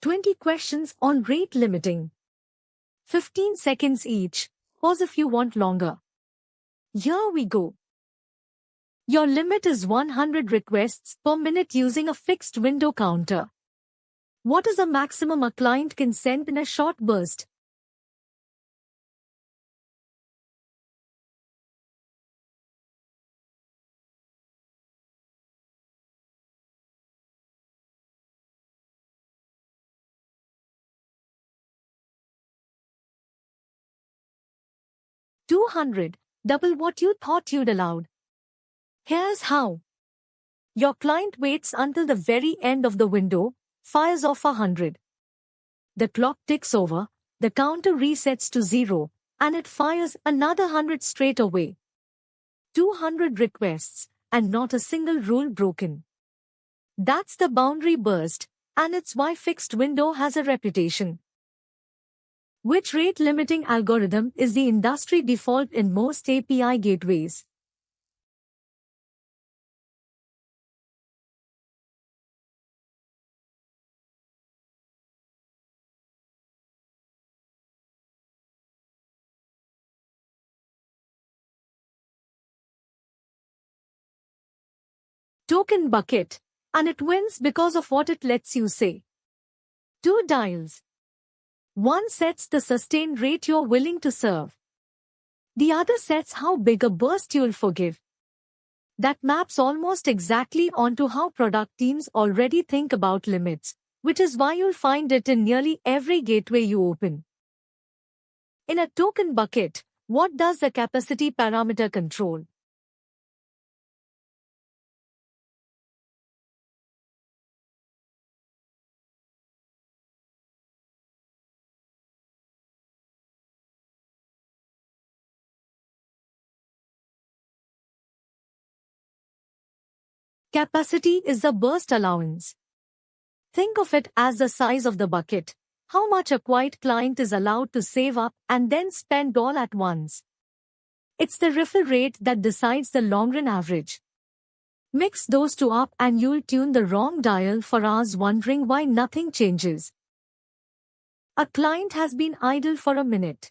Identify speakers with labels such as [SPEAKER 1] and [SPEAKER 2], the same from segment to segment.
[SPEAKER 1] 20 questions on rate limiting. 15 seconds each. Pause if you want longer. Here we go. Your limit is 100 requests per minute using a fixed window counter. What is the maximum a client can send in a short burst? $200, double what you thought you'd allowed. Here's how. Your client waits until the very end of the window, fires off 100. The clock ticks over, the counter resets to 0, and it fires another 100 straight away. 200 requests, and not a single rule broken. That's the boundary burst, and it's why fixed window has a reputation. Which rate limiting algorithm is the industry default in most API gateways? Token bucket, and it wins because of what it lets you say. 2 dials. One sets the sustained rate you're willing to serve. The other sets how big a burst you'll forgive. That maps almost exactly onto how product teams already think about limits, which is why you'll find it in nearly every gateway you open. In a token bucket, what does the capacity parameter control? Capacity is the burst allowance. Think of it as the size of the bucket, how much a quiet client is allowed to save up and then spend all at once. It's the refill rate that decides the long-run average. Mix those two up and you'll tune the wrong dial for hours wondering why nothing changes. A client has been idle for a minute.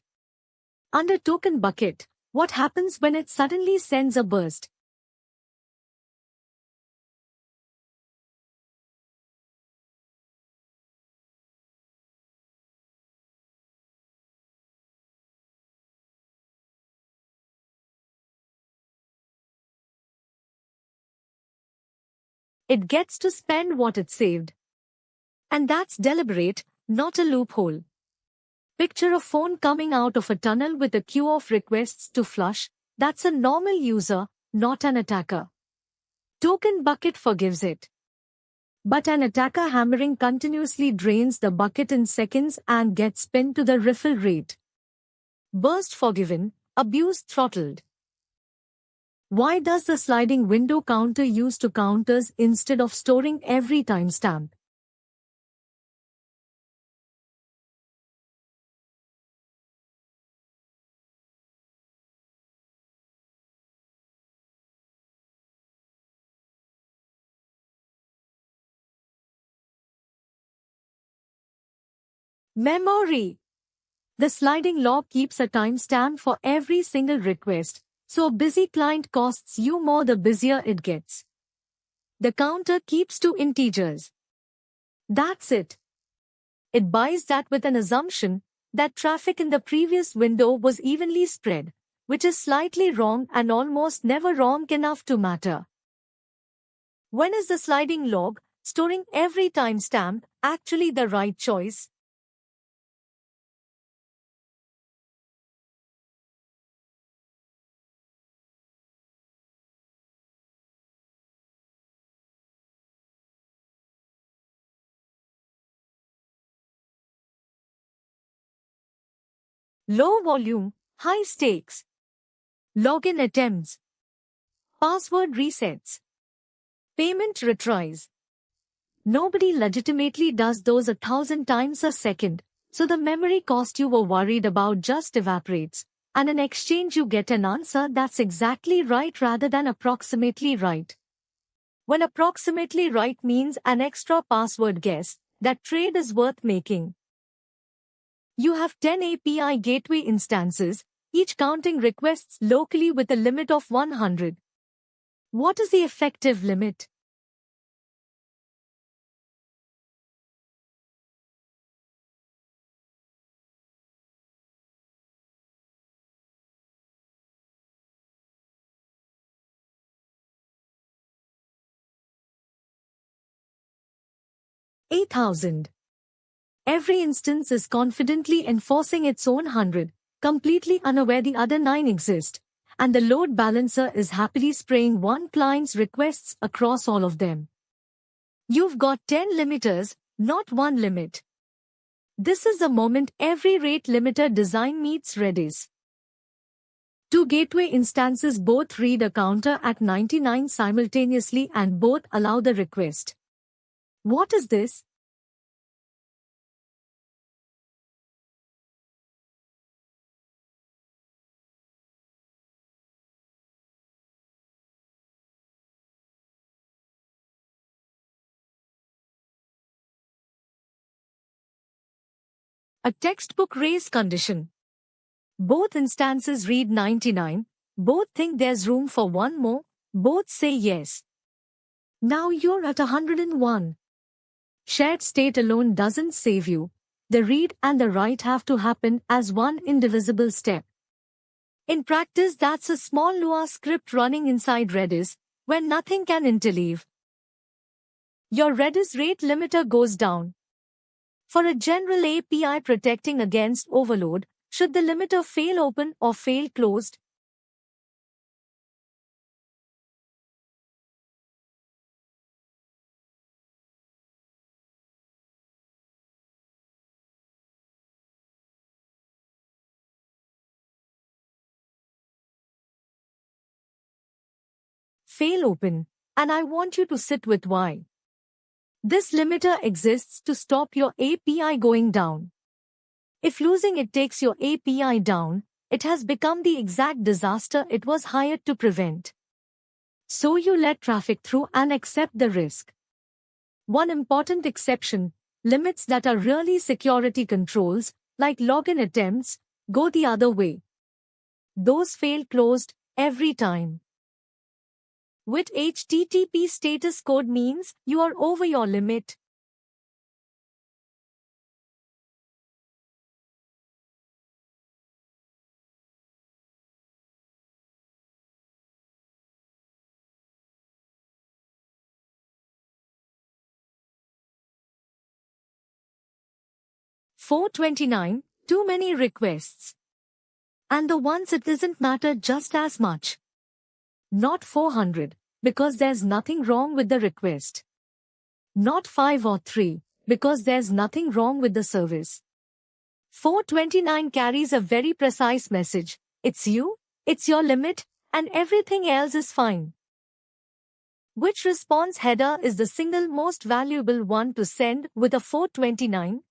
[SPEAKER 1] Under token bucket, what happens when it suddenly sends a burst? It gets to spend what it saved. And that's deliberate, not a loophole. Picture a phone coming out of a tunnel with a queue of requests to flush. That's a normal user, not an attacker. Token bucket forgives it. But an attacker hammering continuously drains the bucket in seconds and gets pinned to the refill rate. Burst forgiven, abuse throttled. Why does the sliding window counter use two counters instead of storing every timestamp? Memory. The sliding log keeps a timestamp for every single request, so a busy client costs you more the busier it gets. The counter keeps 2 integers. That's it. It buys that with an assumption that traffic in the previous window was evenly spread, which is slightly wrong and almost never wrong enough to matter. When is the sliding log, storing every timestamp, actually the right choice? Low volume, high stakes. Login attempts. Password resets. Payment retries. Nobody legitimately does those 1,000 times a second, so the memory cost you were worried about just evaporates, and in exchange you get an answer that's exactly right rather than approximately right. When approximately right means an extra password guess, that trade is worth making. You have 10 API gateway instances, each counting requests locally with a limit of 100. What is the effective limit? $8,000. Every instance is confidently enforcing its own 100, completely unaware the other 9 exist, and the load balancer is happily spraying one client's requests across all of them. You've got 10 limiters, not one limit. This is the moment every rate limiter design meets Redis. 2 gateway instances both read a counter at 99 simultaneously and both allow the request. What is this? A textbook race condition. Both instances read 99, both think there's room for one more, both say yes. Now you're at 101. Shared state alone doesn't save you. The read and the write have to happen as one indivisible step. In practice, that's a small Lua script running inside Redis, where nothing can interleave. Your Redis rate limiter goes down. For a general API protecting against overload, should the limiter fail open or fail closed? Fail open, and I want you to sit with why. This limiter exists to stop your API going down. If losing it takes your API down, it has become the exact disaster it was hired to prevent. So you let traffic through and accept the risk. One important exception, limits that are really security controls, like login attempts, go the other way. Those fail closed every time. With HTTP status code means you are over your limit. $429, too many requests. And the ones it doesn't matter just as much. Not 400, because there's nothing wrong with the request. Not 5 or 3, because there's nothing wrong with the service. 429 carries a very precise message. It's you, it's your limit, and everything else is fine. Which response header is the single most valuable one to send with a 429?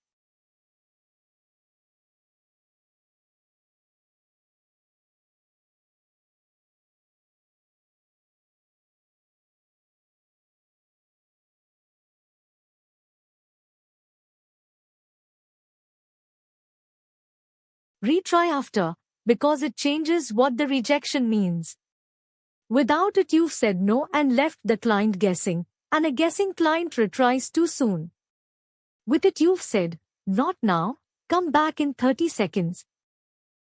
[SPEAKER 1] Retry after, because it changes what the rejection means. Without it, you've said no and left the client guessing, and a guessing client retries too soon. With it, you've said, not now, come back in 30 seconds.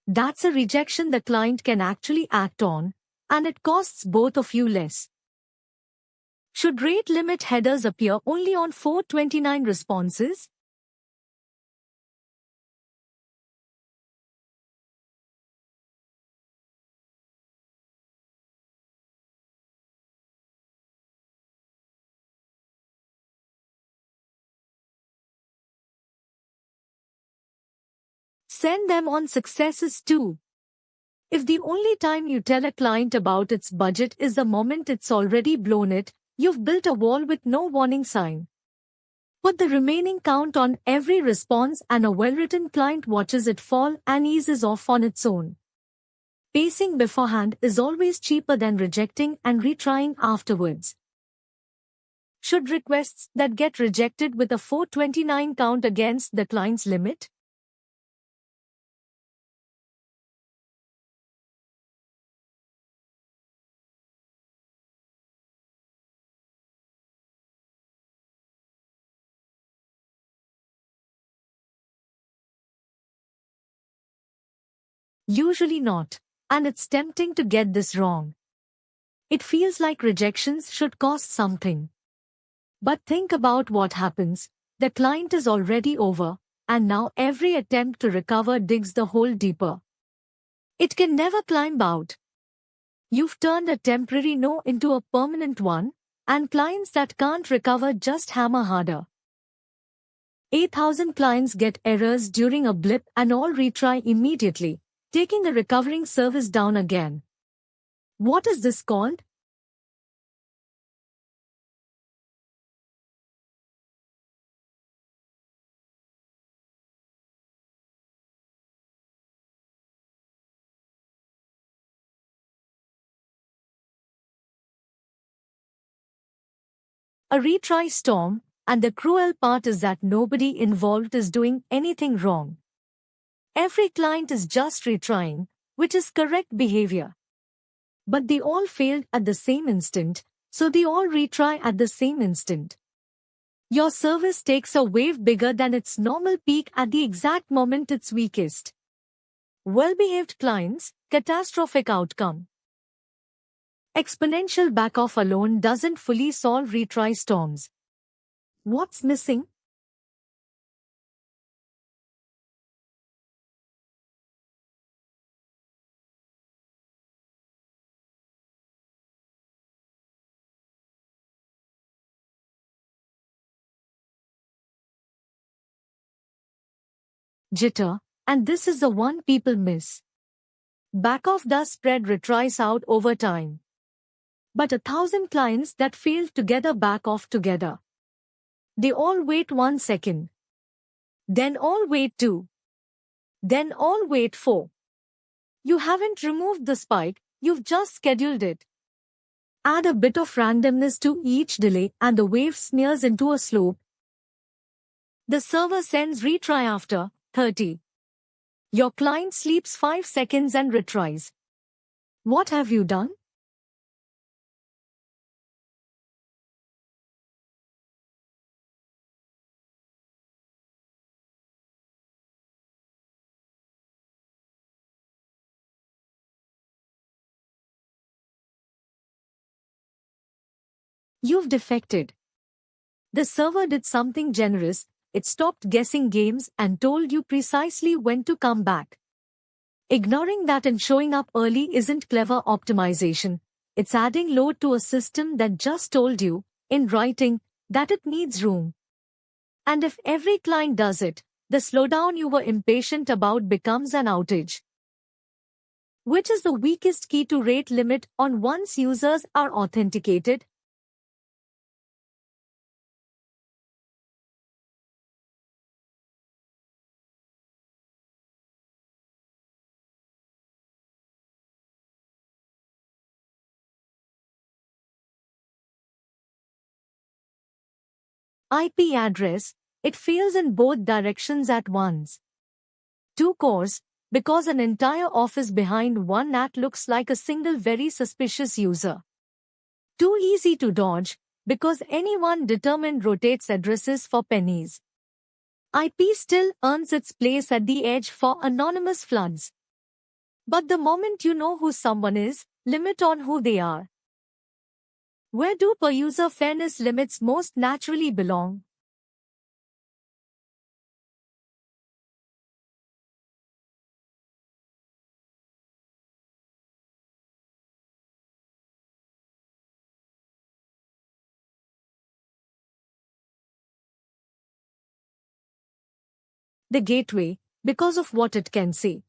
[SPEAKER 1] That's a rejection the client can actually act on, and it costs both of you less. Should rate limit headers appear only on 429 responses? Send them on successes too. If the only time you tell a client about its budget is the moment it's already blown it, you've built a wall with no warning sign. Put the remaining count on every response and a well-written client watches it fall and eases off on its own. Pacing beforehand is always cheaper than rejecting and retrying afterwards. Should requests that get rejected with a 429 count against the client's limit? Usually not, and it's tempting to get this wrong. It feels like rejections should cost something. But think about what happens. The client is already over, and now every attempt to recover digs the hole deeper. It can never climb out. You've turned a temporary no into a permanent one, and clients that can't recover just hammer harder. 8,000 clients get errors during a blip and all retry immediately, taking the recovering service down again. What is this called? A retry storm, and the cruel part is that nobody involved is doing anything wrong. Every client is just retrying, which is correct behavior. But they all failed at the same instant, so they all retry at the same instant. Your service takes a wave bigger than its normal peak at the exact moment it's weakest. Well-behaved clients, catastrophic outcome. Exponential backoff alone doesn't fully solve retry storms. What's missing? Jitter, and this is the one people miss. Backoff does spread retries out over time. But 1,000 clients that failed together back off together. They all wait 1 second. Then all wait 2. Then all wait 4. You haven't removed the spike, you've just scheduled it. Add a bit of randomness to each delay and the wave smears into a slope. The server sends retry after 30. Your client sleeps 5 seconds and retries. What have you done? You've defected. The server did something generous, it stopped guessing games and told you precisely when to come back. Ignoring that and showing up early isn't clever optimization. It's adding load to a system that just told you, in writing, that it needs room. And if every client does it, the slowdown you were impatient about becomes an outage. Which is the weakest key to rate limit on once users are authenticated? IP address, it fails in both directions at once. 2 cores, because an entire office behind one NAT looks like a single very suspicious user. Too easy to dodge, because anyone determined rotates addresses for pennies. IP still earns its place at the edge for anonymous floods. But the moment you know who someone is, limit on who they are. Where do per-user fairness limits most naturally belong? The gateway, because of what it can say.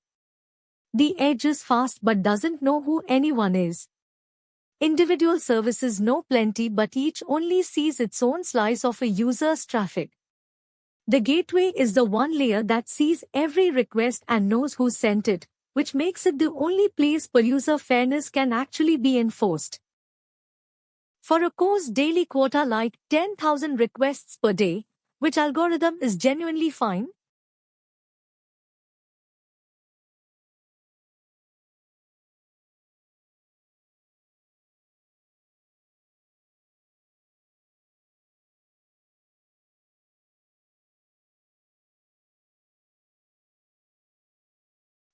[SPEAKER 1] The edge is fast but doesn't know who anyone is. Individual services know plenty but each only sees its own slice of a user's traffic. The gateway is the one layer that sees every request and knows who sent it, which makes it the only place per-user fairness can actually be enforced. For a course daily quota like 10,000 requests per day, which algorithm is genuinely fine?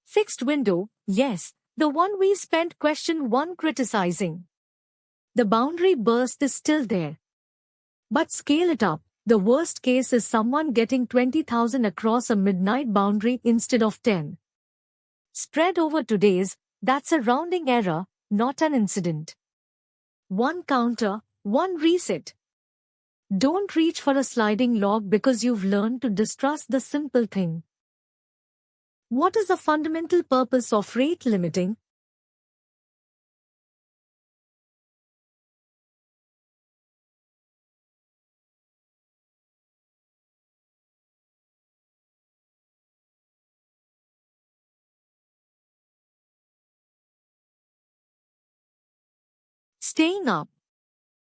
[SPEAKER 1] Fixed window, yes, the one we spent question 1 criticizing. The boundary burst is still there. But scale it up. The worst case is someone getting 20,000 across a midnight boundary instead of 10. Spread over 2 days, that's a rounding error, not an incident. One counter, one reset. Don't reach for a sliding log because you've learned to distrust the simple thing. What is the fundamental purpose of rate limiting? Staying up.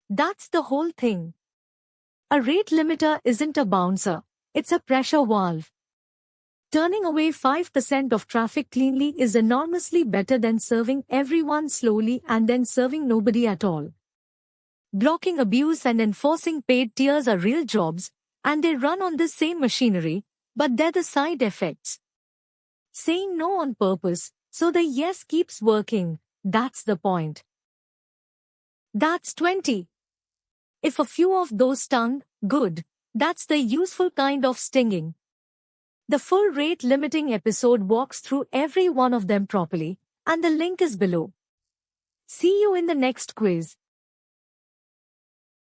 [SPEAKER 1] That's the whole thing. A rate limiter isn't a bouncer, it's a pressure valve. Turning away 5% of traffic cleanly is enormously better than serving everyone slowly and then serving nobody at all. Blocking abuse and enforcing paid tiers are real jobs, and they run on the same machinery, but they're the side effects. Saying no on purpose, so the yes keeps working, that's the point. That's 20. If a few of those stung, good. That's the useful kind of stinging. The full rate limiting episode walks through every one of them properly, and the link is below. See you in the next quiz.